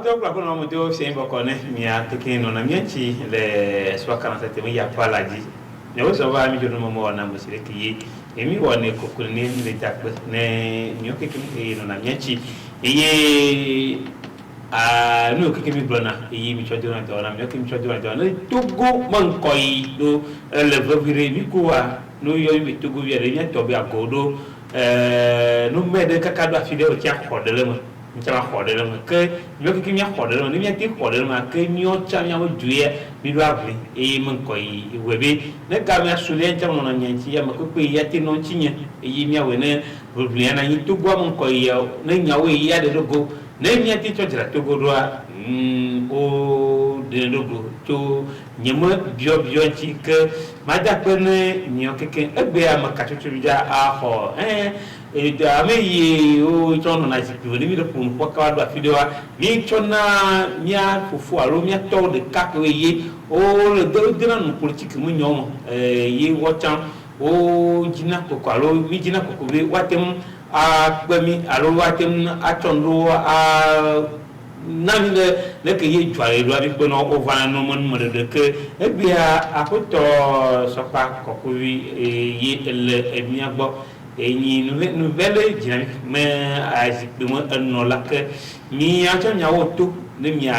to kwa kuna mtu sembo kone mia tekino na mianchi le swa kana tete mi ya pala ji ne wo so ba mi jono mo na mo sire ki emi wone ko kun ne le takbe ne nyoke ki no na mianchi eye a no ke mi blona eye mi chodo na to na mi ke mi chodo na to na togo man koi do le vivre mi kuwa no yo mi togo bi re mi to bi agodo no me de kakado afide o tia khodele mo chama khodele mo ke mi ke mi khodele mo ni mi ti khodele mo ke mi o cha mi o duye mi do avri e man koi webe ne ka mi asule chama no nyanchi ya ko pe ya ti no chinya eye mi awene vivre na yi togo man koi ya ne nyawe ya de dogo ne mi ti cho jira togo do o de dogo to nyema bio chi ke ma da pe ne mi o ke egbe am ka chuchu ja a ho da me yi o chono na sipi ni mi do pun ko ka do afide wa mi chona mia fufu alo mia to de ka ko yi o le do de na no politique mu nyomo yi wo chan o jina ko alo mi jina ko be watem a gbemi alo watem a chondo a nani le ke ye jware do abi pe no o va no mon mo de ke e bia akoto sopa kokowi ye ele emi agbo eyi nouvelle dynamique mais azikpe mo no la ke mi acho nyawo to ne mi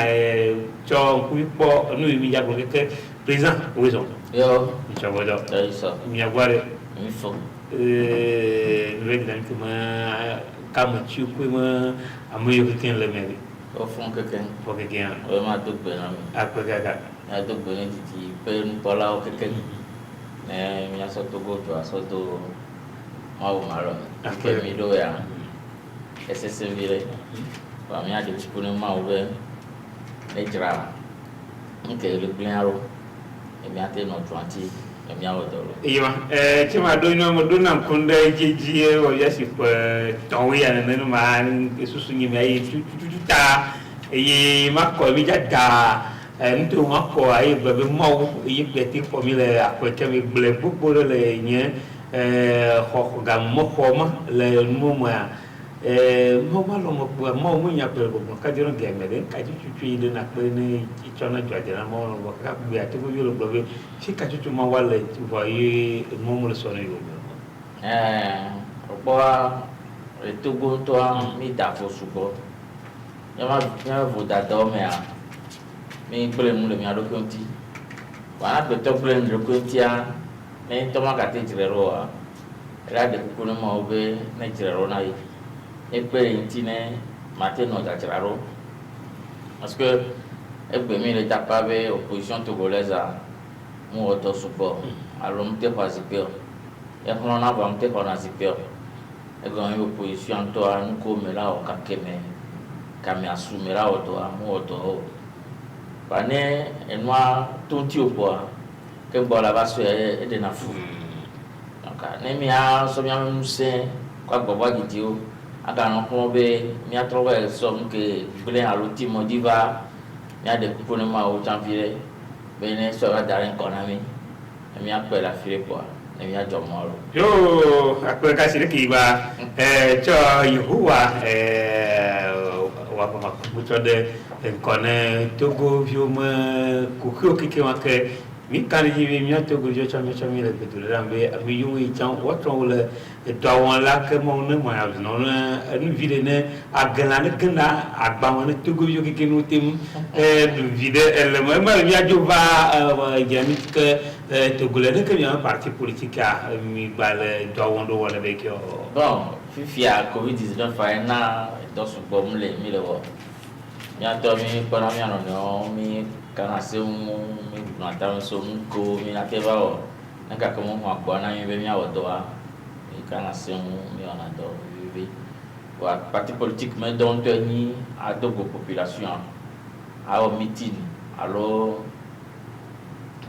cho ku po no mi ya ke président ozo yo mi chawo do ça mi agware il faut nouvelle dynamique ma kam chi ku ma amoyo ke le meri au fond quelqu'un pour que gain vraiment tout bien après gaga ya tout bien ti pe pola o quelqu'un mais mi aso to go to aso to mau malo ke mi do ya ese se vire pa mi ade chukune mau be e jira nke le plano e mi ate no 20 e mi awo do iya chima do no mo do na kunda jeji o yasi to ya na no ma susu nyi mi ayi ta e ma ko mi jada nto ma ko ayi bebe mau e peti ko mi le akwete mi ble gbogbo le nye ho ga mo ko ma le mo ma mo ba lo mo nya pe ko ka diro ge me de ka chuchu de na pe ne chona jwa de na mo lo ka bi ati ko yo lo be si ka chuchu ma wale vo yi mo mo le so ne yo opo e to go to mi da fo sugo ya vo da do me a mi ple mu le mi ado konti wa na to ple mu konti a ne to ma ka te jirero a ra de ku no ma obe ne jirero na yi e pe intine mate no da jirero parce que e be mi le tapa be opposition togolaise a mu auto support alors m'te pas super e kono na ba m'te kono super e go mi opposition to an ko me la o ka keme kami asumera o to amu o to bane enwa tonti opo ke bola baso e de na fu aka ne mi a so mi am se kwa gbogbo gidi o aga no ko be mi a trobo e so nke ble alo ti mo diva mi a de ko ne ma o champion be ne so ga daren konami mi a pe la fire po ne mi a jo mo lo yo akwe ka sire ki ba cho yuwa wa pa mucho de kone togo viuma kukio kike make mi kan ji mi togo jo chami le betul rambe mi yungi chang watro le dawon la ke mo ne mo ya no ne vide ne agala ne gna agba mo ne togo jo kike no tim vide elle mo ma mi ajo va jami ke togo le ke mi parti politique a mi bale dawon do wala be ko bon fifia covid-19 fa na do so bom le mi le wo ya to mi para mi ano no mi kana se mi na ta so ko mi na te ba o na ka ko mo kwa na mi be mi awo do a mi kana se mi ona do vi wa parti politique mais donc ni a do population a o meeting alors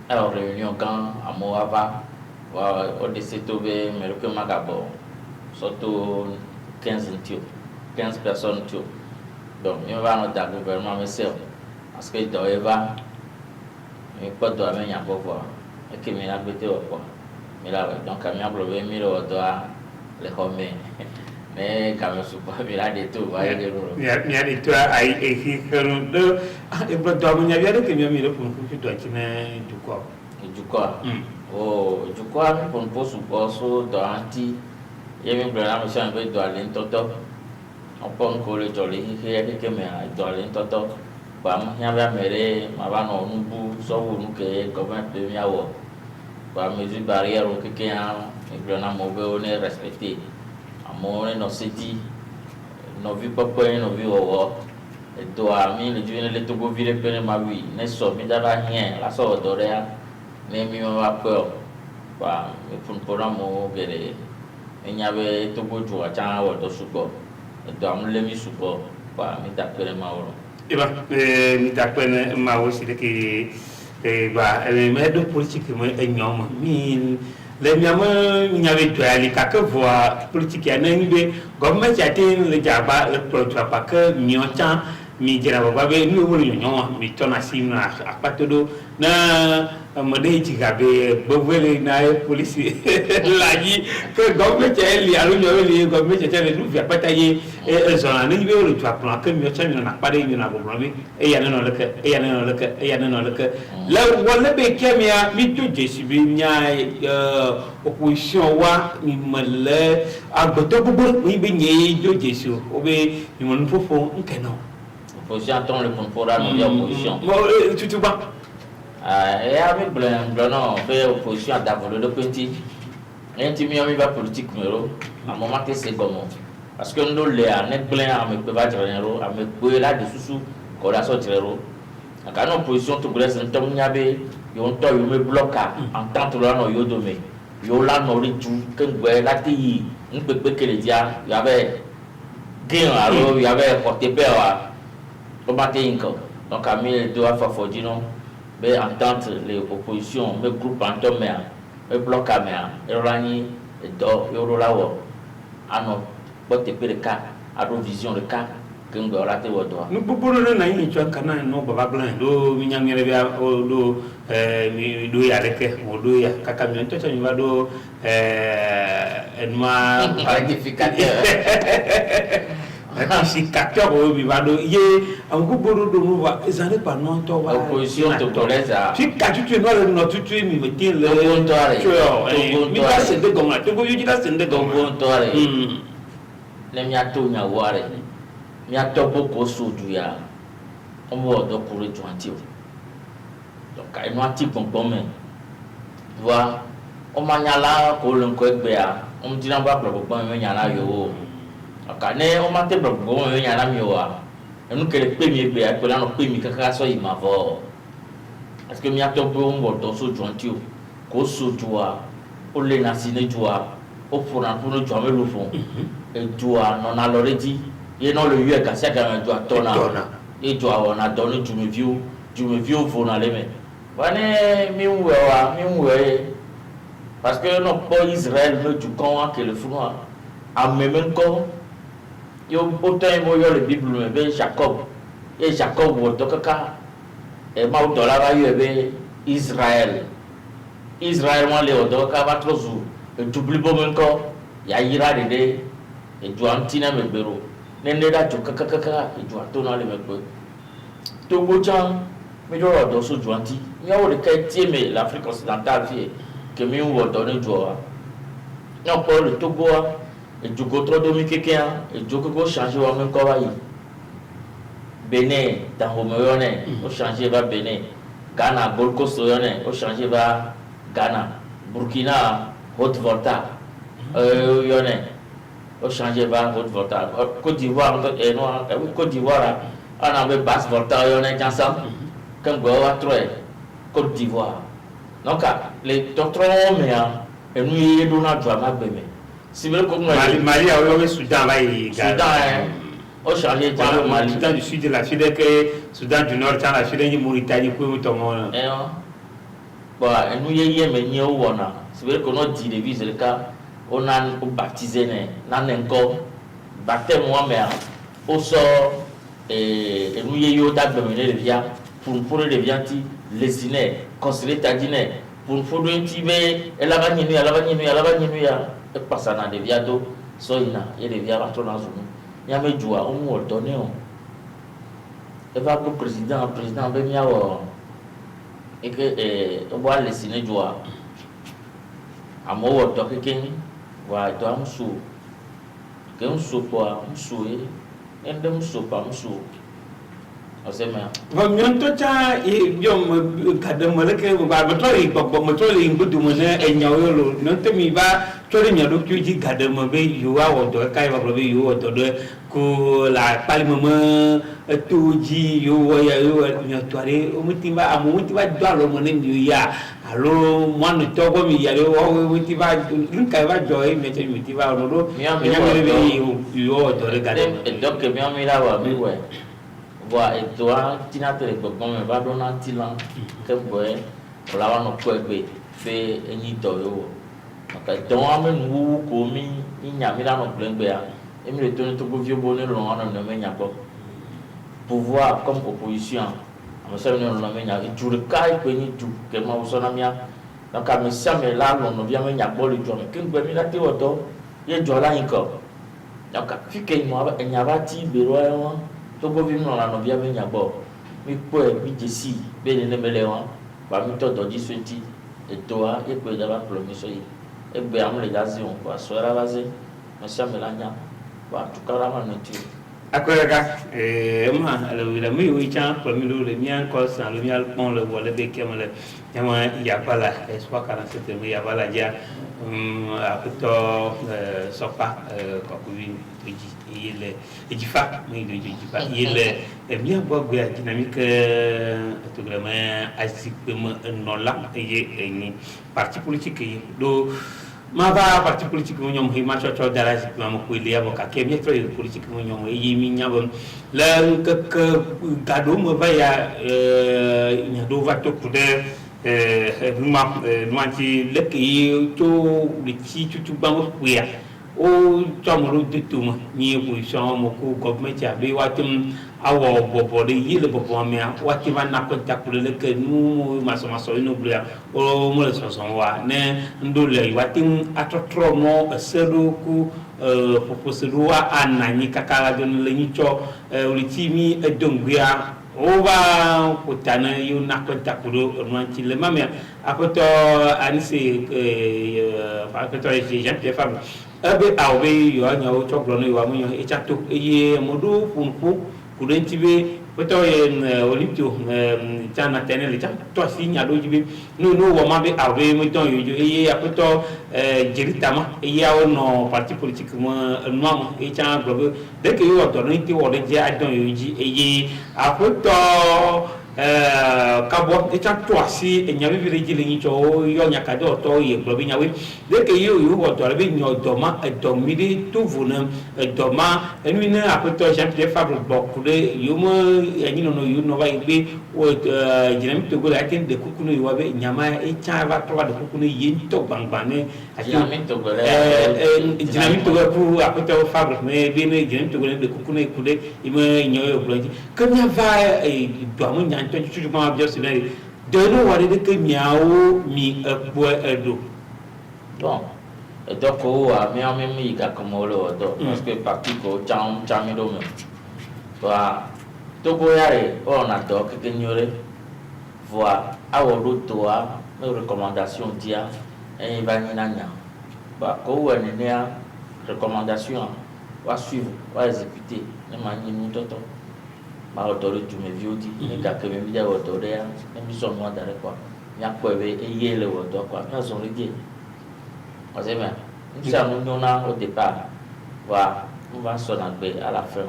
a réunion quand a Moava wa o de setobe mais le que magabo surtout 15 personnes tio donc il va nous dar gouvernement mais c'est parce que doit va mais pas doit même y avoir quoi et que mais la bête quoi mais là donc à mi problème mi le doit le xɔme ne gamesukɔ mi la de to va ye de lo mia de to ai e ki kanu do e bro do mo nya bia de ke mi le pun ku do chi ne dukɔ o dukɔ mi pun po sukɔ so do anti ye mi bro na mo shan be do ale ntoto ọ̀pọ̀ nǹkan lè jọ lè híhé kékeré mi àìdọ̀ àlè ńtọ́tọ́ gbà mú yàrá mẹ́rẹ́ màá bá nà ọ̀nù bú sọ́wọ́ nùkẹ́ gọ́ọ̀mẹ̀ntì mi àwọ̀ gbà mí ju barrière kékeré hàn ìgbìlọ̀ náà mo bẹ́ ọ ní respecté àmọ́ ní nọ sétí nọ̀ví pẹ́pẹ́ nọ̀ví wọ̀wọ́ ètò àmì lè ju ní lè tó gbóbi lè pẹ́ ní ma wí ní sọ mi dábàá hiẹ̀ lásọ̀ ọ̀dọ̀ rẹ̀ ní mi máa bá pẹ́ ọ gbà mí pọnpọ́n náà mo gẹ̀rẹ́ ẹ̀yìn abẹ́ tó gbójú àtsá ọ̀dọ̀ ṣùgbọ́n do am le mi supo pa mi tapere ma woro iba mi tapere ma wo si de ke ba ele me do politique mo enyoma mi le mi ama mi nyawe do ali ka ke voa politique na ni be government atin le jaba le pro pa ke mi ocha mi jera ba be ni wo nyoma mi tona sim na apatodo na mode ci gabe bovele na police laji que government eli alu nyo eli government tele du fi apata ye zona ni be wo tu apon ka mi o chami na pare mi na bo mi e ya no leke e ya no leke e ya no leke la wala be kemia mi to jesi bi nya opposition wa mi male agboto gbogbo mi be nye jo jesi o be mi mo nfofo nkeno opposition ton le pon fora no ya opposition mo tutu ba a mi blano be opposition d'avolo de petit enti mi va politique mero a moment que c'est comme parce que nous les a net plein a me peut pas dire a me peut là de sous ko la sortir ro aka no opposition to grèce ntom nyabe yo to yo me bloquer en tant que là no yo domé yo la no ri tu que gbe la ti npepe kele dia ya be gain aro ya be porter peur o baté inko donc a mi do afa fodino be entente les oppositions me groupe entome me bloc amea erani do yorolawo ano bote pereka ado vision de ka que ngo rate wodo no buburu na yin chwa kana no baba blan do minyangere bia o do mi do ya reke o do ya kaka mi to cha mi va do enma rectificateur rectificateur o mi va do ye an buburu do no va ezane pa non to va opposition to koleza fi ka tutu no tutu mi metin le mi va se de gonga to go yuji da se de gonga le mi ato nya ware mi ato boko sodu ya omo odo kure joanti o donc ai no ati pompom me wa o manyala ko len ko egbe a o mdina ba gbogbo me nyala yo aka ne o mate gbogbo me nyala mi wa enu kele pe mi egbe a pe la no pe mi kaka so yi ma vo parce que mi ato bo mo do so joanti o ko sodu a o le na sine jua o fona puno jua me lo fon e jua no na loreji ye no le yue ka sia ka jua tona e jua ona doni jumeviu fona le me wane mi we parce que no po Israël me du kon que le fona a même ko yo autant mo yo le bible me be Jacob e Jacob wo to kaka e ma o dollar ba yo be Israël mo le o do ka ba trozu e dubli bo men ko ya yira de e juantina me bero nende da jo kaka e juato na le me ko to go chan me do do so juanti mi o de kai tie me l'Afrique occidentale vie que mi wo do ne joa no po le Togo e jogo tro do mi kekea e jogo go changer wa men ko ba yi Benin da homoyone o changer ba Benin Ghana Gold Coast yone o changer ba Ghana Burkina Haute-Volta yone o changer ba Haute-Volta Côte d'Ivoire et non Côte d'Ivoire on a be Basse-Volta yone ensemble comme go wa troé Côte d'Ivoire donc les docteurs mais et nous y do na do ma beme si veut comme Mali a eu Soudan là Soudan o changer ja Mali Soudan du Sud la Sud que Soudan du Nord la Sud ni Mauritanie ko to mo bon et nous y me ni o wona si veut que no di de vise le cas on a baptisé na nenko baptême moi mais au sort et nous y yo da dominer le via pour le vianti lesiner conseiller tadine pour fodo ntibe elaba nyinu ya passa na devia do soina e devia va tornar zunu ya me jua o mu otone o e va pro president be mi awo e que o bo ale sine jua amo wo to keken wa to am su ke un su po am su e endem su pa am su o se me va mionto cha e yom kadam ke ba motori bo motori ngudu mo ne enyawo lo no te mi ba tori nya do kyuji kadam be yuwa wo do kai ba be yuwa do ko la palmama tuji yuwa ya yuwa nya tori o mutimba amu mutimba do alo mo ne ya alo manu to go mi ya lo o mutimba nkai ba joy me te mutimba no do nya me be yuwa do kadam e donc mi amira wa mi we boa e toa tina tere ko me va dona tilan ke boe la wa no ko egbe fe eni to yo ka don ame nu ko mi nya mi la no plengbe ya e mi le to go vieux bonne lo wana no me nya ko pouvoir comme opposition am se no no me nya jure kai ko ni ju ke ma so na mia donc ka me sa me la no via me nya bo le jo me ke ngbe mi la ti wo to ye jo la yin ko donc fi ke mo nya ba ti be ro ya togo vi no la no via me nya bo mi po e mi jesi be ne mele wa ba mi to doji sweti e toa e ko da ba promiso yi e be am le gazi on ko so ra baze ma sha me la nya ba tu kara ma no ti akoyaga ma le wila mi wi chan ko mi lo le mi an ko san le mi al pon le wole be ke le yama ya bala espoir 47 mi ya bala ja aputo sopa ko ko wi ji yele ejifa mi do jifa yele mi agbo dynamique to vraiment asipe mo no la ye ni parti politique yi do ma ba parti politique mo ñom ma cho dara ci ma ko li avocat ke mi tro politique mo ñom yi mi ñabon la ke gado mo ba ya nya do va to kude ma ci lek yi to li ci ba mo kuya o chamuru dituma ni position mo ko government ya be watum awo bobo de yile bobo me wati va na contact le ke nu maso ino blia o mo le so wa ne ndole watim atotro mo seru ku proposua anani kakala don le ni cho ulitimi edongua oba kutana yu na contact do manti le mame apoto anise apoto Jean-Pierre Fabre abe awbe yo anya o choklo no yo amunyo e chato eye modu punku kudentibe poto en olipto chana tenele cha to sinya do jibe no wo mabe awbe mo ton yo eye apoto jeritama eye o no parti politique mo no e cha globe de ke yo to no ti wo de je adon yo ji eye apoto kabo eta to asi enyabe bi rejile ni cho yo nyakado to ye globe nyawe de ke yo wo to be nyo doma edomide to vuna edoma enwine apoto Jean-Pierre Fabre bokude yo mo enyi no yo no ba ibe o jinami to go la ken de kukuno yo be nyama e cha ba to ba de kukuno ye to bangbane jinami to go jinami to go pour apoto Fabre me be ne jinami to go de kukuno kude ime nyo yo blonji kanya va do mo nya to chuchu ma bien c'est de no wari de ke miawo mi po edo bon et donc wa mi ga comme lo do parce que parti ko chami do me wa to go yare o na do ke nyore voa awo do to a me recommandation dia e va ni nanya ba ko wa ni ne recommandation wa suivre wa exécuter ne ma ni mu toto ma autore tu me viodi e ka ke me via autore ya e mi so mo dare kwa nya ko be e yele wo do kwa nya so ri die o se me nsa no nyona au départ wa on va so na be à la fin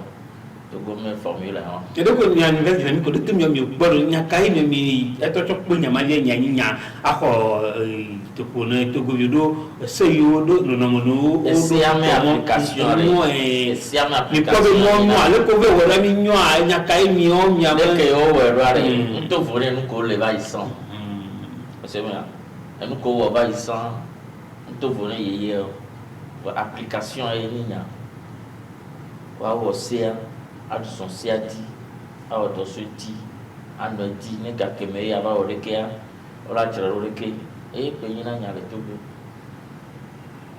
to go me formule ha e do ko nya university mi ko de mi gboro nya kai mi e to po nya ma le nya aho to ko na to go yodo se yodo no mo no o se ame application re se ame mi ko be mo ale ko be wora mi nyo nya kai mi o nya de ke o we ra re nto vore nu ko le ba isan o se me nu ko wo ba isan nto vore ye o application e ni nya wa wo se a do son se adi a o do so di ano di ne ga ke me ya ba o le ke ya o la jira o le ke e pe ni na nya le to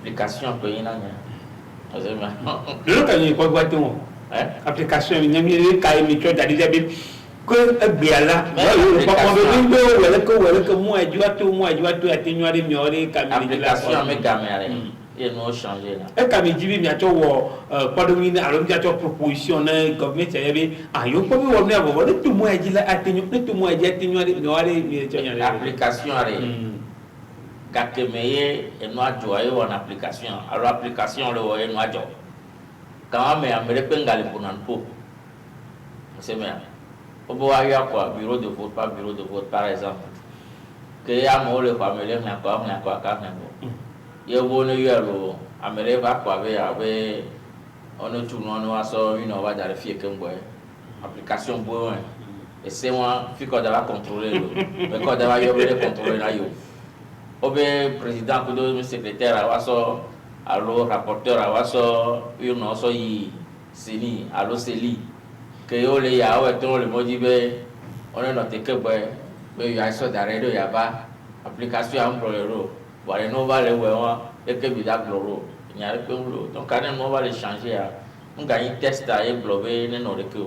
be application que y nanya le ka ni ko gwate mo application ni mi ka mi cho dadi jabi ko agbiala yo ko ko be ndo wala ko mo ajuatu atinwari miore ka mi application me gamere et non changer là e ka mi jibi mi ato wo podo mi na alo mi ato proposition na government ya bi ayo ko mi wo ne bo ne tu mo ajila atinyu ne tu mo atinwari miore mi cho nyare application are kakemeye et non ajoye on application alors application le wo et non ajo quand me amere pengali ponanpo c'est bien obo aya quoi bureau de vote par exemple que ya mo le famille na quoi ka na bo ye bo ne yelo amere ba kwa be ya be ono tu no aso you know ba dare fie kembo application bo et c'est moi fi ko da contrôler lo mais ko da yo be contrôler na yo obe président ko do secrétaire aso allo rapporteur aso you know so yi sini allo seli que yo le ya o to le moji be on no te ke be ya so dare do ya ba application am pro voilà no vale wa e ke bi da gloro nya pe lo donc quand no vale changer ya on gagne test à e globe ne no le que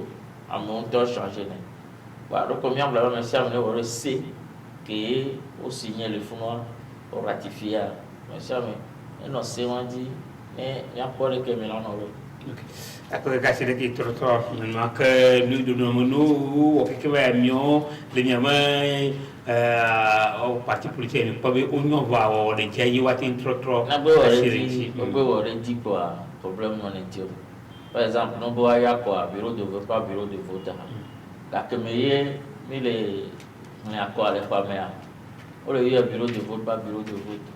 a mon to changer ne voilà donc combien bla mais ça me le c'est que au signer le fond au ratifier mais ça mais non c'est on dit mais ya pour que me la no après kasi de ki troto ma que nous de nous o que va mieux le nyama au parti politique pas be onyo va o de jayi wati troto na be o di quoi problème non est par exemple no bo ya quoi bureau de vote pas bureau de vote la que me les on a quoi les femmes o le bureau de vote pas bureau de vote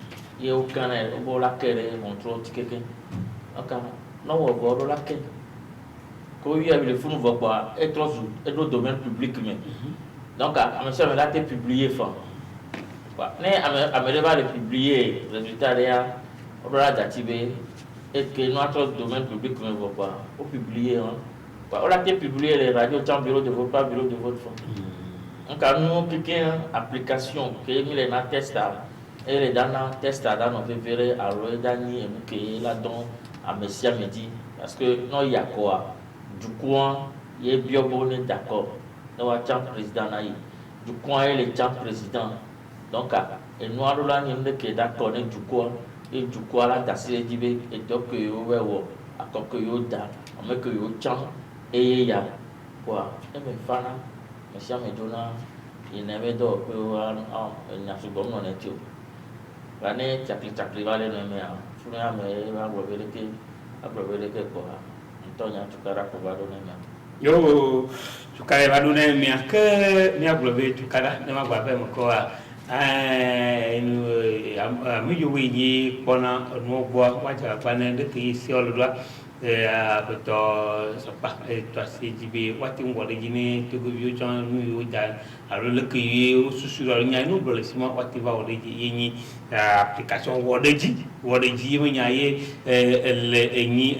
il aucun o bo la kere contrôle quelqu'un ok non on va la kere ko il y a le fond va pas être dans le domaine public mais donc à monsieur là t'es publié fin quoi mais à me va le publier résultat là on va d'activer et que notre domaine public ne va pas au publier hein quoi on a été publié les radios tant bureau de vote pas bureau de vote fond donc à nous quelqu'un application que il les na testa et les dans testa dans on peut faire à le dernier que là donc à monsieur me dit parce que non il y a quoi du coin il est bien bon d'accord nous avons président naï du coin il est président donc et nous allons là nous que d'accord du coin et du coin là d'assez dit et donc que yo ouais à que yo da mais que yo chant et ya quoi et me fana monsieur me donna il n'avait donc que il n'a pas bon non est l'année chakli vale non mais funa me va reveler que quoi Antonia tukara ko ba do na yo tukara ba do na mi aka ni aglobe tukara na magba be mko a mi yo we yi pona no bo wa ja pa na de ki si oludwa beto sapa to CGB wati ngode jini to go yo chan nu yo dan alo le ki yo susuro nya no bole sima wati va wode ji yi application wode ji me nya ye le ni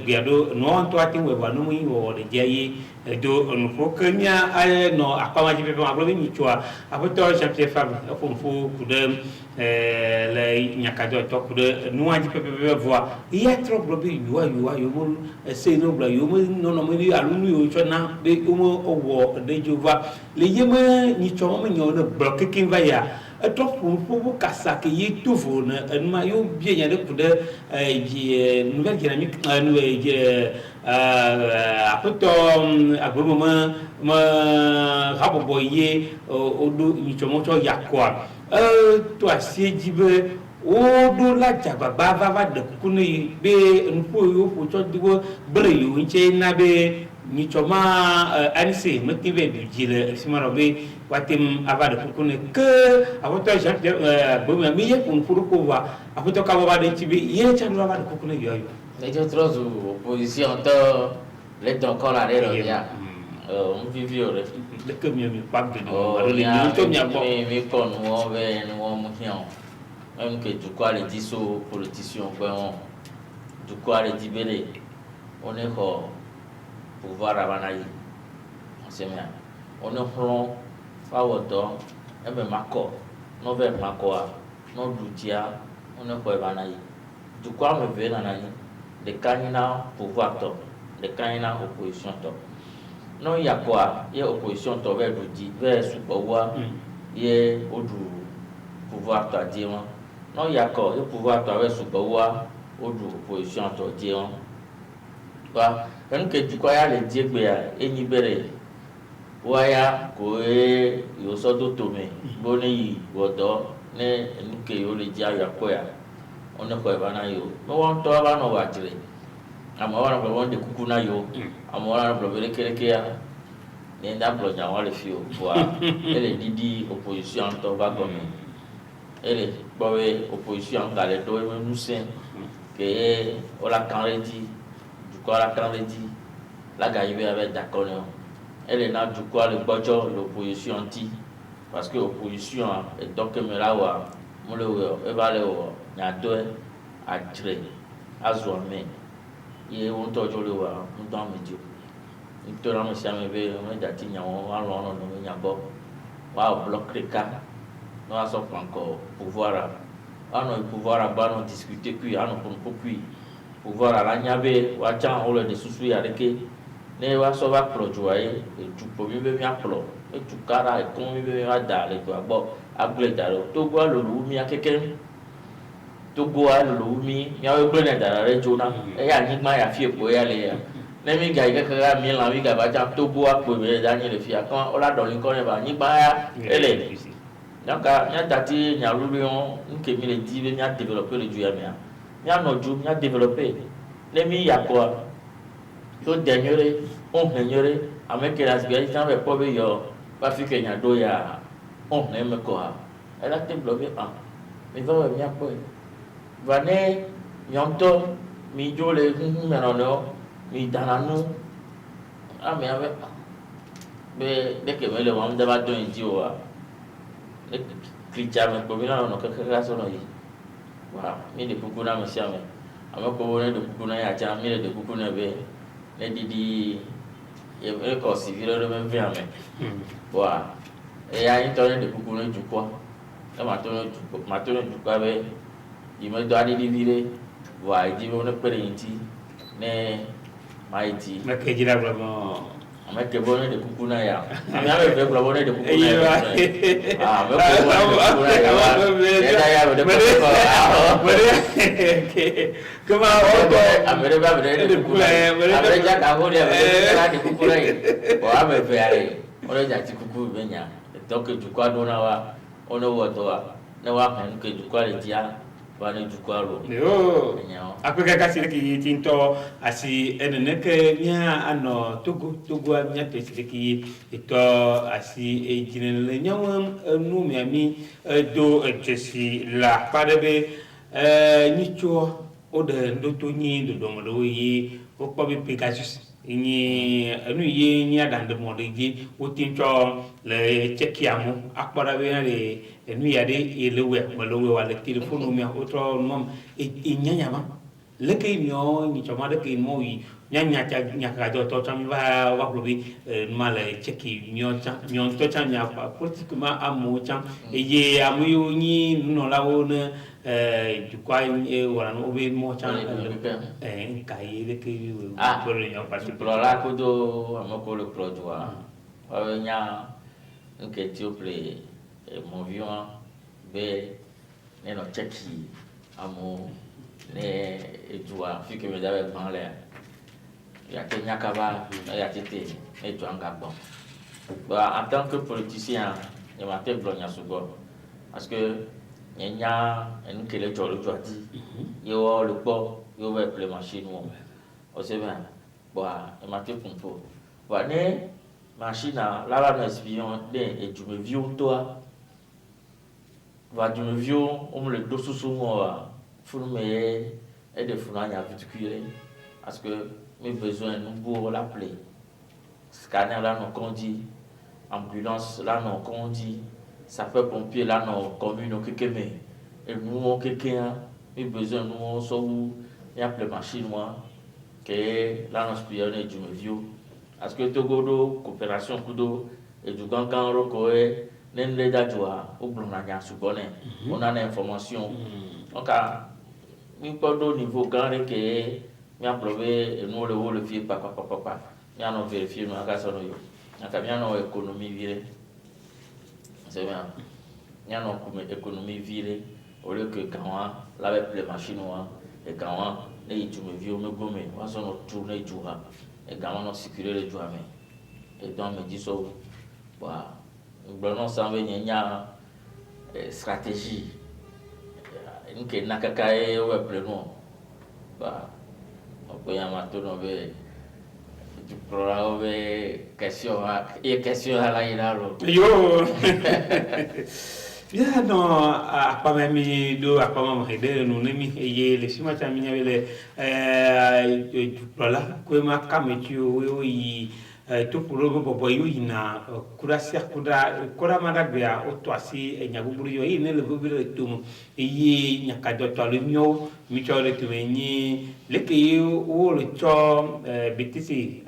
biado no to ati we ba no mi wode ji yi do no fokanya ay no akama ji be ma blo ni chwa apoto champion fam fo kudem le nyakado to kude nuaji pepe voa ya trop blobi yo mo se no bla yo mo no me alunu yo chona be mo owo de jova le yema ni choma me nyo no block kin va ya trop pour kasa ke yi tufo na ma yo bien ya de kude nouvelle dynamique apoto agbomo ma rabobo ye odo ni choma cho yakwa to asijibe odo la jababa va de kunu be npo yo fo cho diwo bre yo nche na be ni choma anise motive bi jile simaro be watim ava de kunu ke apoto jean bo mi ye kun furu ko wa apoto ka wa de tibe ye cha do ava de kunu yo les autres opposition to les donc on la ya on vivio le que mi pas de mais quand nous on même que du quoi les disso politiciens du quoi les dibélé on est pouvoir abanaï on sait bien on est front fawoto et même mako no ver mako no dutia on est abanaï du quoi me veut nanani de kanina pouvoir to de kanina opposition to non ya quoi il y a opposition to vers du vers subowa il odu pouvoir to dire non ya quoi il pouvoir to vers subowa odu opposition to dire ba en que du quoi ya le dire be ya enibere waya ko yo so do tome boni yi wodo ne nke yo le dia ya ko ya on ko ba na yo no won to ba no wa jire amora ba won de kuku na yo amora ba bele kere ke ya ne nda blo nya wa le fio wa ele didi opposition to ba gomi ele bowe opposition ga le do e nusen ke o la kanredi du ko la kanredi la ga yibe avec d'accord elle est là du quoi le bojo l'opposition anti parce que l'opposition est donc me là wa mo le e ba le wo nya do a jire azo me ye won to jo le wa mo don me jo to la mo sia me be mo da ti nya won wa lo no no nya bo wa bloc ka no aso encore pouvoir no pouvoir ba no discuter puis no pour puis pouvoir la nya be wa chan o le de susu ya reke ne wa so ba projoye tu po mi be mi aplo e tu kara e kon mi be ma dale to agbo agle dale to gwa lo lu mi akeke to gwa lo lu mi ya we gbe na dale jona e ya ni ma ya fie po ya le ya ne mi ga ka mi la mi ga ba ja to gwa po be da ni le fia kan o la do ni ko ne ba ni ba ya ele naka nya dati nya lu yon nke mi le di be mi a développer le ju ya mi a no ju mi a développer ne mi ya ko to denyore on henyore ameke las biya tan be po be yo ba fi ke nya do ya on ne me ko ha ela te bloqué mi va mi apo va ne yonto mi jole me no mi dananu ame ave be de ke me le wa mda ba do nji wa e kricha me ko bi na no ka ka so no yi wa mi de puku na me sia me ameko wona de puku na ya cha mi de puku na be ne didi e ko civil do me via me wa e ya internet de kuku no jukwa e ma to no jukwa be di me do adi di vire wa di mo ne perenti ne maiti ma ke jira bla mo ama ke bo ne de kuku na ya ami ave be bla bo ne de kuku na ya me ko bo ne de kuku na ya ya de kuku Comment on amere ba amere de kuku amere ja ka ho de amere de kuku na o ame fe are o le ja ti kuku be nya to ke jukwa do na wa ono wo to wa ne wa kan ke jukwa le dia wa ne jukwa ro yo apeka kasi ki tinto asi enene ke nya ano tugu nya te siki ito asi e jinele nyawam nu mi ami do jesi la padebe nicho ode ndoto nyi do mo do yi o po bi Pegasus ni anu ye ni adande mo de ji o tinto le chekiamu akpara be le enu ya de elewe malowe wala telephone mi o tro mom e nyanya ba le ke mio ni choma de ke mo yi nyanya cha nyaka do to chami ba wa probi male cheki mio cha mio to cha nya pa pratiquement amu cha e ye amu yo ni no la wona du kwa e wala no be mo cha kai de ke por yo particular ko do amako le projwa wa nya nke tiople mon vion be ne no cheki amu ne ejua fike me dawe pan le ya te nyakaba ya tete ejua ngabo ba en tant que politicien y ma te blonya sugo parce que nya en kele jolo joati yo le po yo va appeler machine mo o se ben ba y ma te pompo ba ne machine la la espion de eju me vion toi va du me vion on le dosso mo Fourme et de fournagne à viticuler parce que mes besoins nous pour l'appeler. Scanner là non conduit, ambulance là non conduit, sapeur-pompier là non commune au kékéme. Et nous on quelqu'un, mes besoins nous on soit où et appeler machine moi que là non spionner du me vieux. Parce que Togodo coopération kudo et du gangan rokoé n'en les dadjoa au blonanya subonné. On a l'information. Donc mi podo niveau grand que mi apprové no le vie papa mi hanno vérifié no aka sono yo aka mi hanno économie vire c'est bien mi hanno come économie vire au lieu que quand la les machines et quand les tu me vieux me gomme on sono tourner joura et quand on sécuriser le joura mais et donc me dit so bah bon ça veut dire stratégie nke nakaka we pleno ba okoya matono be du programa be question à la ilalo yo ya no apa mami do apa mama hede no nemi ye le sima cha minya bele prola ko ma kametiu we yi to purogo bobo yo ina kurasia kura madabia otwasi enyaguburu yo ine le bubire tumu yi nyakajo to le mio mi cho le tumenyi leke yo o le cho BTC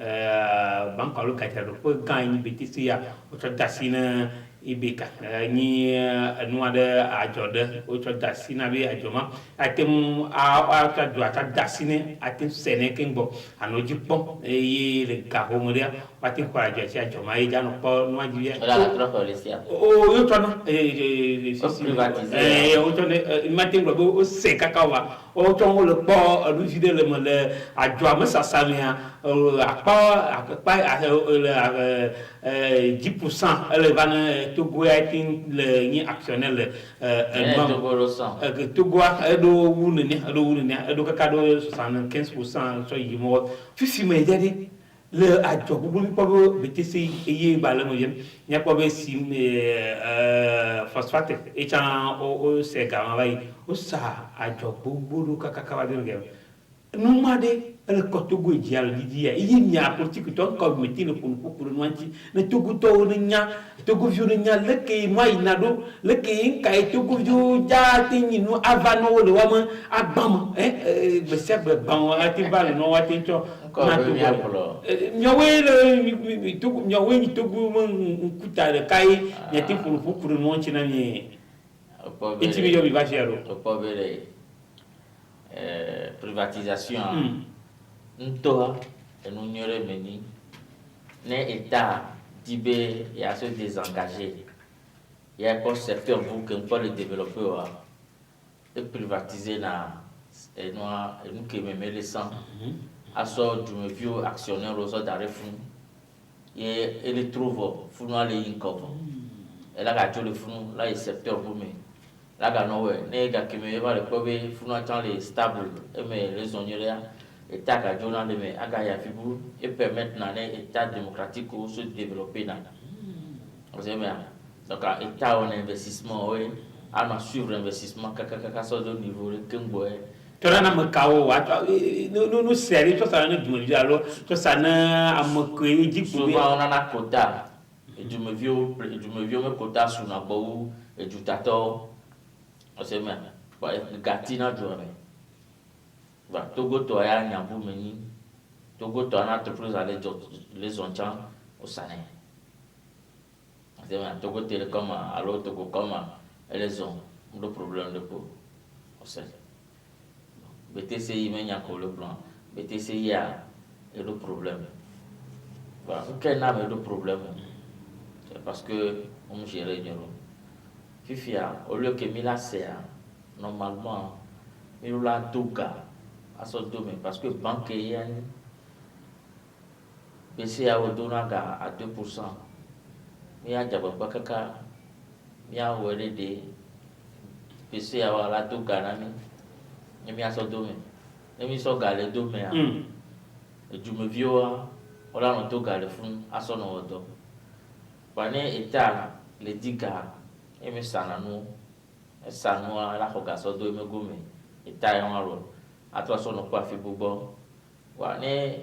banko lo kacharo ko gani BTC ya o cho dasina ibeka ni nuada ajode o cho dasina be ajoma atem a ta do ata dasine atem sene kengbo anoji pom yi le gahomoria pati kwa jo ajoma e jano po no ajia la tropa lesia o yo to no privatiser o to ne matin gbo o se kakawa o to le po lu jide le mo le ajoma sasamia apa 10% elle va Togo a été le ni actionnel Togo do wunene do kakado 75% so yimo fifi me jadi le ajo bubu po BTC eye bala mo yem nya po be si phosphate e chan o se ga mai o sa ajo bubu kakaka de ngem numade le kotogo dial didia yi nya politique ton ko metino pour nuanti ne togo to ne nya togo vio ne nya le ke mai nado le ke kai togo vio ja tinyi no avano le wama agbam be se be ban ati bal no ati to na togo nyowe le togo nyowe ni togo mon kuta le kai nya ti pour nuanti na ni eti bi yo bi ba chero to povere privatisation ntoa enunyore meni ne état dibe ya se désengager ya ko secteur vous que pas le développer et privatiser na enwa enu ke memele sang aso du vieux actionnaire aux d'arefun et ele trouve funwa le incovo et là ga le funu là le secteur vous mais là ga no we ne ga keme va le kobe funwa tant les stable mais les onyeria état ka jona de me aga ya fibu et permettre na état démocratique ou se développer na vous savez donc état en investissement oui à suivre l'investissement kaka so de niveau le kembo tona na makawo wa no seri to sa na dum dialo to sa na amako eji ku souvent on a na quota et du me vieux me quota sur na bo et du tato vous savez ba gatina journée va Togo to ya nyambu meni Togo to na entreprise les onchans au Sané c'est vrai Togo Télécom alors Togo comme elles ont le problème de peau au sel BTC menya ko le plan BTC ya et le problème voilà aucun n'a le problème c'est parce que on gère nyoro fifia au lieu que mila c'est normalement mila toga à son domaine parce que banque yen BCA au donaga à 2%. Mais à Jabba Kaka, Mia Wele de BCA à la Toganami, et Mia son domaine. Et Mia son galé domaine. Et du me vieux, on a un toga le fond à son ordre. Pané état les diga, et me sananou, et sanoua la Hogaso de me gomme, et taille en rôle. À toi, son pas fait boubon. Wane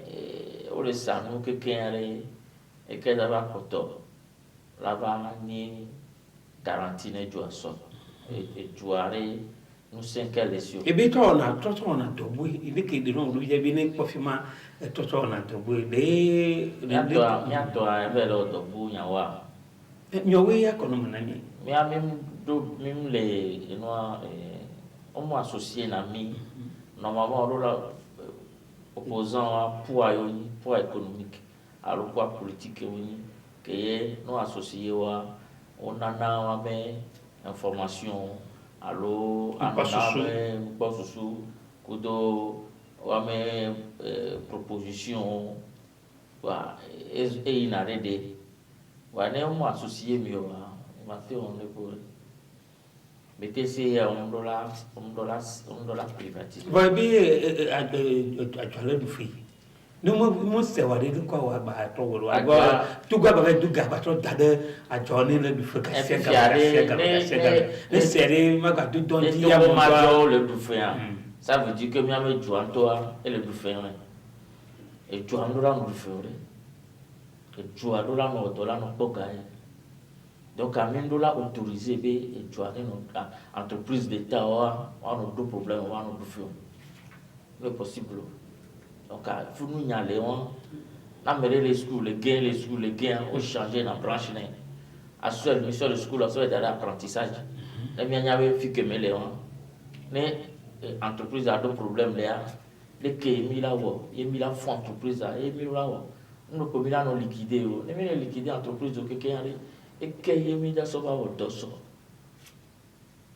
o le sanu ke kenre e ke da ba koto la ba ni garantie ne jo so e juare nous 5 élections e be to na to bu ile ke de no lu je bi ne pofima to na to bu de mi to a be lo to bu nya wa nyowe ya kono manani mi a mim do mim le no o mo associé na mi normalement on a opposant poids économique alors poids politique que nous associés on a na information alors on a pas sous kudo wame proposition wa et inarede wa ne mo associé mi wa ma fait on est pour mettez c'est $1 privatisé va bi actuellement du free no se wa de ko wa ba to wo wa tu gwa ba du ga ba to dade a joni le du free ka se ga le série ma ga du don di ya mo ba le du free ça veut dire que mi ame jouant toi et le du free et jouant do la no du free et jouant do la no to la no poka donc à même là autorisé et jouant une entreprise d'état on a deux problèmes on a deux free c'est possible. Donc, il faut nous y aller. On a mis les schools, les gains, on change la branche. À seul, mission de school, à seul d'apprentissage. Les miens avaient fait que les entreprises ont des problèmes. Les qui mis là, ils mis la fonds entreprise, ils mis là. Nous pouvons là nous liquider. Nous les liquider entreprise de quelqu'un et qui mis là sur votre dos.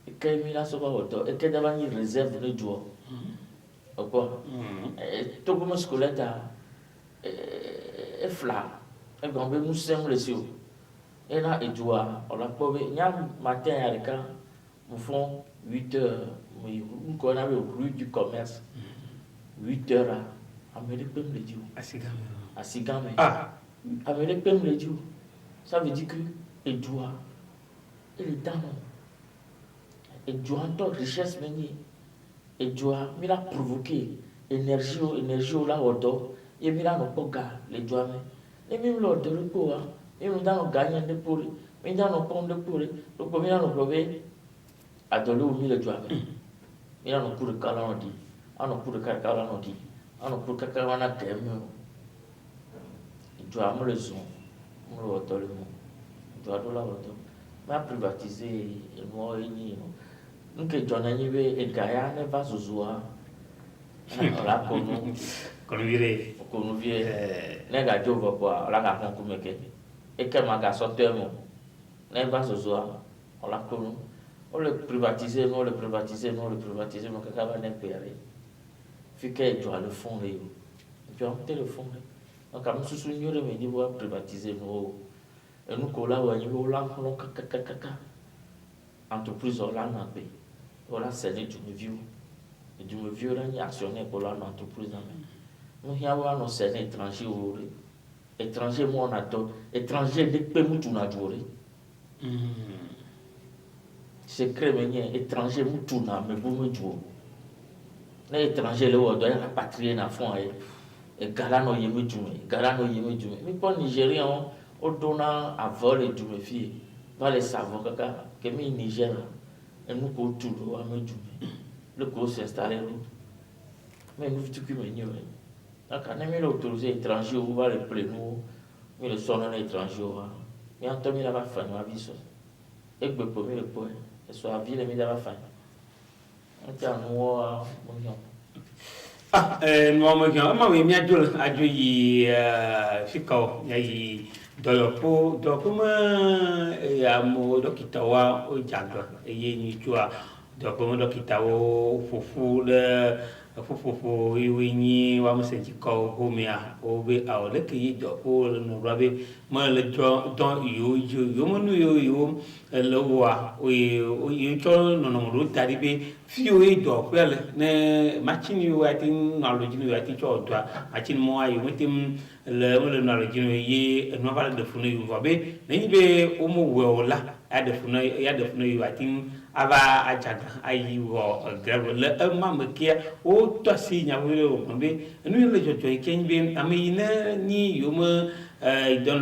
Et qui mis là sur votre dos. Et qui d'abord une réserve de joie. Tout comme scolaire est flat et bon nous sommes les yeux et là et doit on l'a pas vu matin avec nous font 8 heures nous connaissons le rue du commerce 8 heures à me les pèmes les dieux à Sigame à me les pèmes les dieux ça veut dire que et doit et les dames et doit en richesse menée et doit mira provoquer énergie là autour et mira no poga les doit mais même l'ordre de repos et nous dans gagner de pour mais dans nos comptes de pour le premier nous prover à de l'eau mille doit mais on pour le calon dit on pour le calon dit on pour le calon na thème et doit me le son me autour le mot doit de là autour mais privatiser et moi ni nke jona nyibe egaya ne va zuzua la kono vie ne ga jovo kwa la ga kon kumeke e ke ma ga soteur mo ne va zuzua la kono on le privatiser mo ka va ne pere fike jo le fond le jo téléphone donc am susu nyore me di bo privatiser no e nu ko la wa nyibe la kono kaka entreprise la na pe voilà c'est du vieux là ni actionnaire pour l'entreprise nous y avoir nos c'est étranger étranger moi on a tout étranger de pe mutu na jore c'est crémenien étranger mutu na me bu me jo na étranger le wo do la patrie na fond et gala no yeme jume mais pour nigérien on donne à vol et du me fie va les savoir que mi Niger et nous ko tout le ko s'installer mais nous tu qui me nyo donc on a mis l'autorisé étranger ou va le plein mais le son en étranger mais en temps il va faire ma vie ça et que pour le point et soit ville mais il va faire on tient nous mon no mo kan ma we mi adol ajo yi fikao yi do ma ya mo dokita wa o jaga ye ni chua do mo dokita wo fufu iwi ni wa mo se ji ko ho mi a o be a o le ki do ko no rabe ma le don yo mo no yo lo wa o yo to no ro tari be fi o do pele ne machine yo ati knowledge no ati cho do machine mo ayo metim le knowledge no ye no va de funu yo va be ni be o mo we la ya de funu yo ati ava ajaga ayi wo grave le ma mekia o to si nya we o be nu le jojo ken be amina ni yo mo don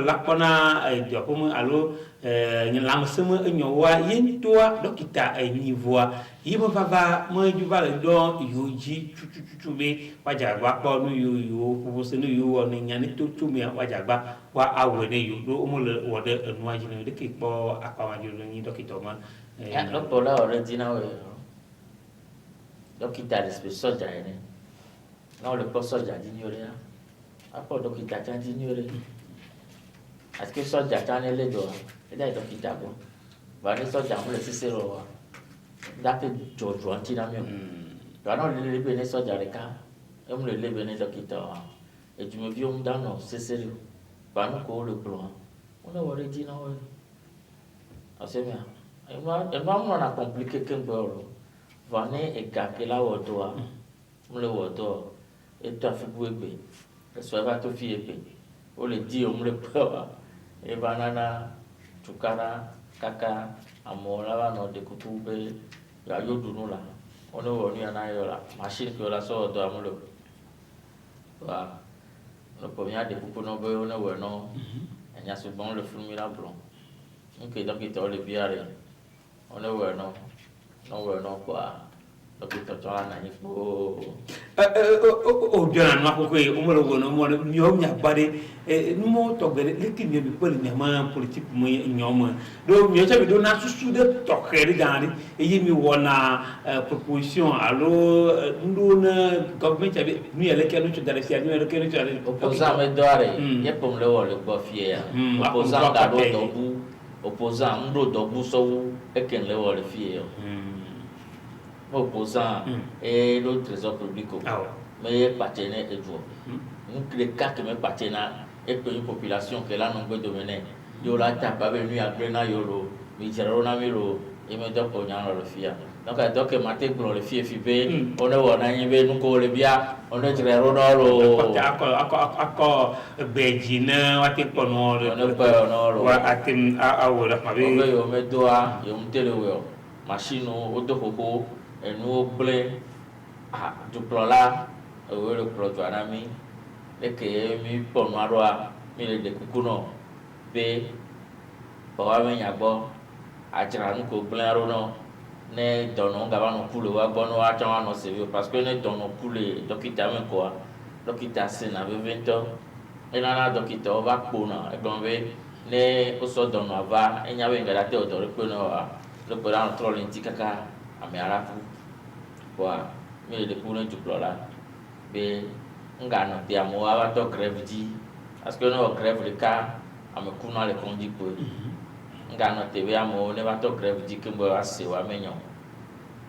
la kona do ko mo alo ni lam sama nyo wa yin to dokita ni voa yibo baba mo ju ba le do yoji chuchu be wajagba po nu yo fu se nu yo ni nya ni to me wajagba wa awe ne yo do mo le wo de enu aji ne de ki po apa wa ju ni dokita ma ya lo po la original dókítà lè pe sọ́jà yẹn ni náà lè pọ́ sọ́jà dín ní orí apọ̀ dókítà tí wọ́n dín ní orí àti pé sọ́jà tí wọ́n ní lédò wa ẹ̀dá dókítà bọ̀ bàbá ní sọ́jà ń lè ṣiṣẹ́ rọ̀ wa dápẹ́ jọ̀jọ̀ àti náà mi ò bàbá náà lè lébe ní sọ́jà rẹ̀ ká ẹ̀ ń lè lébe ní dókítà wa èjùmọ̀ bí ó ń dáná ṣiṣẹ́ rẹ̀ bàbá náà kò lè pọ̀ wọn náà wọlé dín náà wọlé ọ̀sẹ̀ mi ẹnu amúnà náà kọ̀m̀plíké kéńgbé ọ̀rọ̀ va ní ẹ̀ka kẹlá wọ̀dọ̀ wa múlẹ̀ wọ̀dọ̀ ètò àfikún ègbè ẹ̀sọ́ ẹ̀fà tó fi ègbè ó lè di òmùlẹ̀ pẹ́ wa ẹ̀fà nana tukara kaka àmọ́ làwọn àna dẹ̀kutu bẹ́ yàyó dunu la wọn ní wọ̀ ní àná yọ la machine kí o la sọ ọ̀dọ̀ àmúlẹ̀ wa lọ́pọ̀ mi àdẹ̀kùkù náà bẹ́ wọn ní wọ̀ náà ẹ̀yà ṣùgbọ́n lè fún mi lábùrọ̀ nke dókítà ọ̀lẹ̀ bíyà rẹ̀ wọn ní wọ̀ náà kwa dókítà tó wà náà yìí kpó. O jọna nù akoko ye o mọlẹ wọnà mọlẹ miọ miagbade numu tọgbẹrẹ lẹkì miẹ bi pẹlú miama politique mu nyọmọ do miọ sẹbi do na susu de tọkẹri gani eyi mi wọ na proposition alo ndo na gọọmenti abi nu yẹlẹ kẹ nu tso dari si nu yẹlẹ kẹ nu tso dari. opposant mi dɔ are yẹ pọm lẹ wọ lẹ gbɔ fie ya opposant da do dɔbu opposant ndo dɔbu sɔwu eke lẹ wọ lẹ fie ya. Opposant et le trésor public mais partenaire et tout nous les quatre mais partenaire et que une population que là non peut dominer yo la tape avec nous à plena yolo mi zero na miro et me donc on a le fia donc matin pour le fie fibe on est on a yebe nous ko le bia on est très ronoro ako bejina wati kono on est pas honoro wa atim a wala mabe yo me doa yo mtele wo machine auto koko enu gblẽ dukplɔ la ewo le kplɔ tu ana mi leke mi kpɔ nua ɖoa mi le ɖe kuku nɔ be bɔwa me nya gbɔ adzra nu ko gblẽ aɖo nɔ ne dɔnɔ gava nɔ ku le wa gbɔ ne woatsɔ anɔ sevi parce que ne dɔnɔ ku le dɔkita me koa dɔkita sena vevie ŋutɔ enana dɔkita va kpona egblɔ be ne wosɔ dɔnɔ ava enya be ŋgɛ ɖate wɔ dɔ ɖe kpe ne wa le kpe ɖa trɔ le ŋuti kaka ame ara ku wa mi le ku ne dukplɔ la be nga nɔ te amewo ava tɔ grève dzi parce que ne wɔ grève ɖeka ame kuna le kɔn dzi koe nga nɔ te be amewo ne va tɔ grève dzi ke be ase wa me nyɔ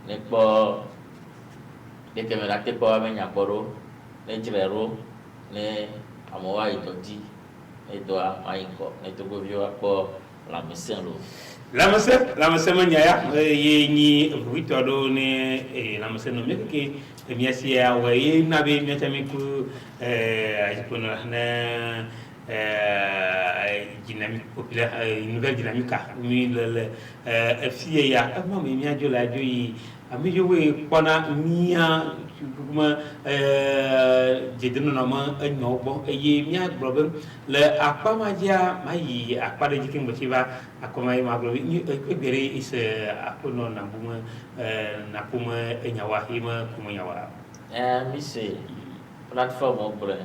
ne kpɔ deke me la te kpɔ wa me nya kpɔ ɖo ne dzre ɖo ne amewo ayi dɔ dzi ne dɔa ayi kɔ ne togboviwo akpɔ lãmesẽ lo. Lamase manyaya ye ni vuito do ne lamase no meke ke miasia wa ye na be miata miku ajipona na dynamique populaire nouvelle dynamique mi le fie ya ma mi miajo la jo yi ami jo we kona mia kuma jedeno na ma enyo bo ye mia problem le akpa maja mai akpa de jikin botiba akoma ma glo ni ebere is akono na buma na kuma enyawa hima kuma nyawa mi se plateforme obre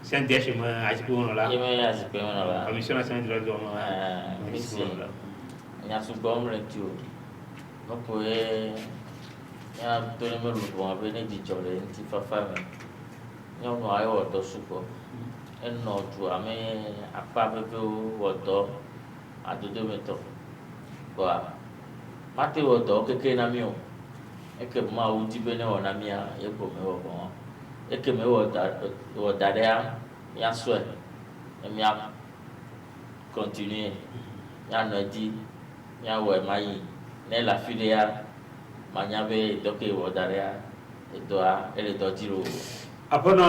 sen deshi ma ajipo la yeme ajipo la commission nationale de droits de l'homme mi se nya su bomre tu no poe ya to ne melu bon abe ne di jole nti fafa me nyo no ayo to suko enno tu ame apa bebe wodo adodo meto kwa mate wodo keke na mi o eke ma u di bene ona mi a e ko me wo bon eke me wo darea ya so e mi a continuer ya no di ya wo mai ne la filia manyabe doke wo darea edoa ele dojiro apono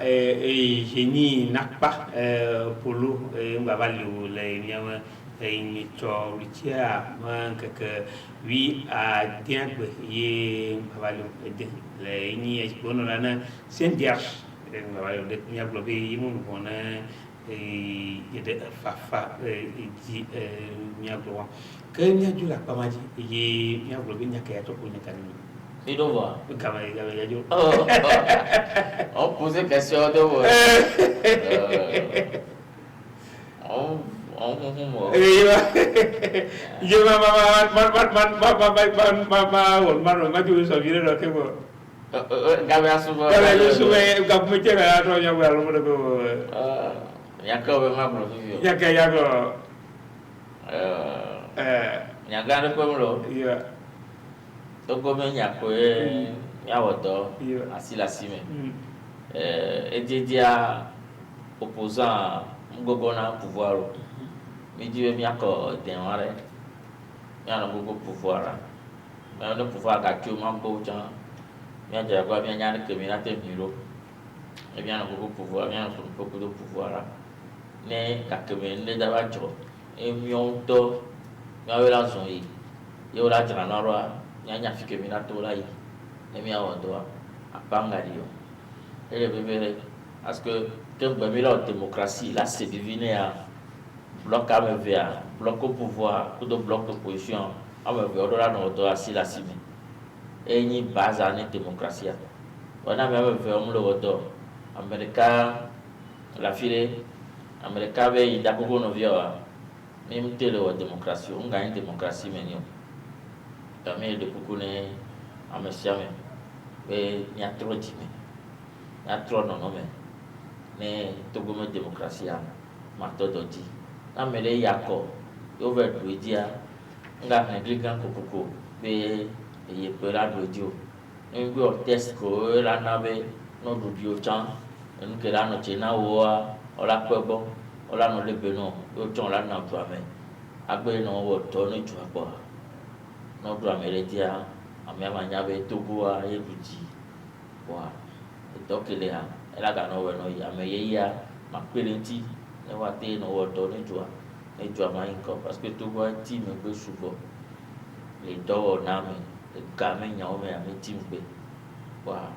geni nakpa polo ngabalo le nyama ni to ritia man que oui a diable ye ngabalo de le ni expono lana sendiar ngabalo de nyablo be yimun bona de fafa di nyablo que nyajula pamaji ye nyablo be nyaka to ko nyaka ni il doit voir. On pose question de voir. Je ma tu so vire ro ke bo. Gabe asuba. Gabe suwe gab me tera ro nya wa lo mo ko. Yako be ma bro vivio. Yako. Nyagane ko mlo. Yeah. Togo me nyako ya wodo asila sime. Ejedia opposant ngogo na pouvoir. Mi diwe mi ako denware. Ya na gogo pouvoir. Mais on ne pouvoir ka tu mambo chan. Mi aja kwa mi anya ke mi na te miro. E bien on beaucoup pouvoir, bien on beaucoup de pouvoir. Ne ka ke mi ne da ba jo. E mi on to mi awela zon yi. Yo la jana na ro nya fike mi na to la yi. E mi awo do apanga dio. Et le bébé parce que quand mi la démocratie là c'est devenu un bloc à me faire, bloc au pouvoir, ou de bloc d'opposition, à me faire, on a notre assis la cime. Et il y a une base à la démocratie. On a même fait un lot Américain, la file, Américain, il y a beaucoup de vie. Même si la démocratie, on gagne la démocratie, mais non. Tamé de beaucoup de Américains, mais il y a trop de gens. Il y a trop de noms, mais Togo me démocratie, ma todoti. Amele yako over duedia nga negligan kokoko be ye pera duedio ngbe o test ko la na be no dudio chan nke la no chena wo ola kwebo ola no lebe no yo chan la na to ame agbe no wo to no ju apo no do amele dia ame amanya be Togo a ye buji wa dokele ha ela ga no we no ya me ye ya ma pelenti ne wa te no wo to ni jua e jua ma inko parce que tout va team be souvent les do na me e ga me nya o me a me team be wa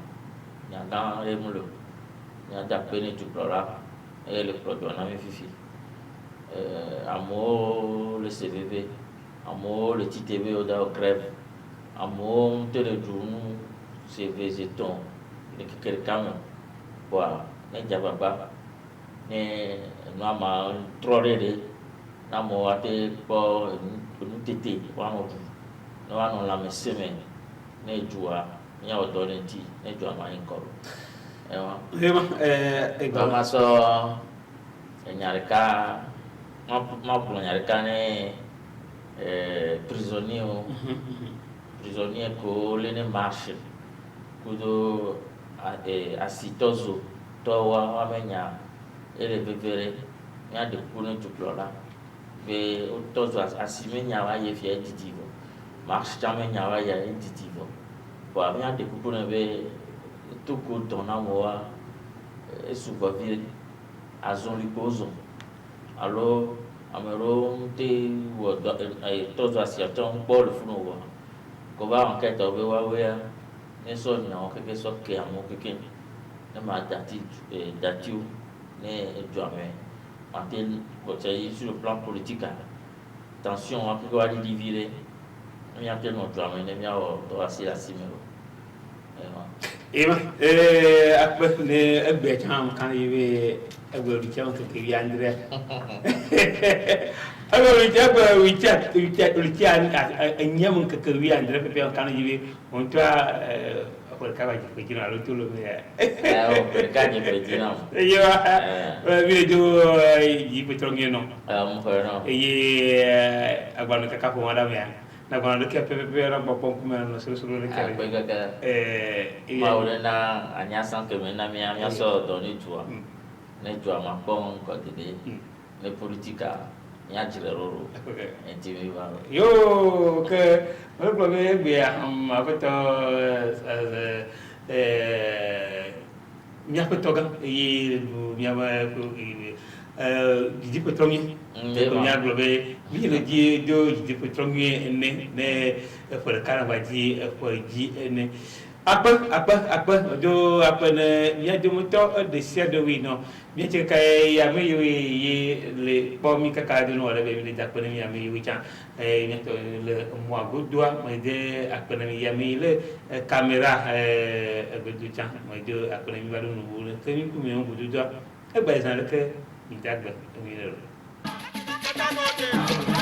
nya ga e mulo nya da pe ni tu plora e le produit na me fifi amo le CVV amo le TTV o da grève amo te le jour CV jeton le quelqu'un wa ne jaba ba ne no ma trorere na mo ate po nu tete wa no no wa no la meseme ne jua nya odo ne ti ne jua ma inko ba ma so enyareka ma bu nyareka ne prisonnier ko le ne marche kudo asitozo to wa menya ele bevere nya de kuno tuplora be tozo asime nya wa ye fie didivo marche chame nya wa ya didivo po nya de kuno be toko dona moa supervire azon lipozo alors amero te wo tozo asiaton bol funo wa ko ba enquête be wa we ne so ni o keke so ke amo keke ne ma dati ne joame matin côté sur le plan politique tension a pu aller diviser mi a tenu joame ne mi a do asi la simero akbe ne egbe cham kan yiwe egbe ri cham ke ri andre agbe ri chat anyam ke ri andre pe kan yiwe on toi por ka baji pe kina lo tulo me o per ka je pe kina yo vi do yi pe tronge no mo ko no agba no ka ko mada me na kwa ndo ke pe ra bopo kuma no so le kare pe ga ma o na anya san ke me na mi anya so do ni tua ne tua ma pon ko de ne politika nya jire roro enti mi ba yo ke mo ko be be ma ko to mi ko to ga yi mi ba ko di petrongi mi aglobe mi le di do di petrongi ne for karamba di for ji ne apa do apa ne ya do moto de sia do wi no mi che kai ya me yi le po mi ka ka do no le be le da ko ne ya me yi cha mi to le mo godwa me de apa ne ya me le camera be do cha me do apa ne mi ba do no le ke mi ku mi on do do e ba san le ke mi ta gbe mi le Thank you.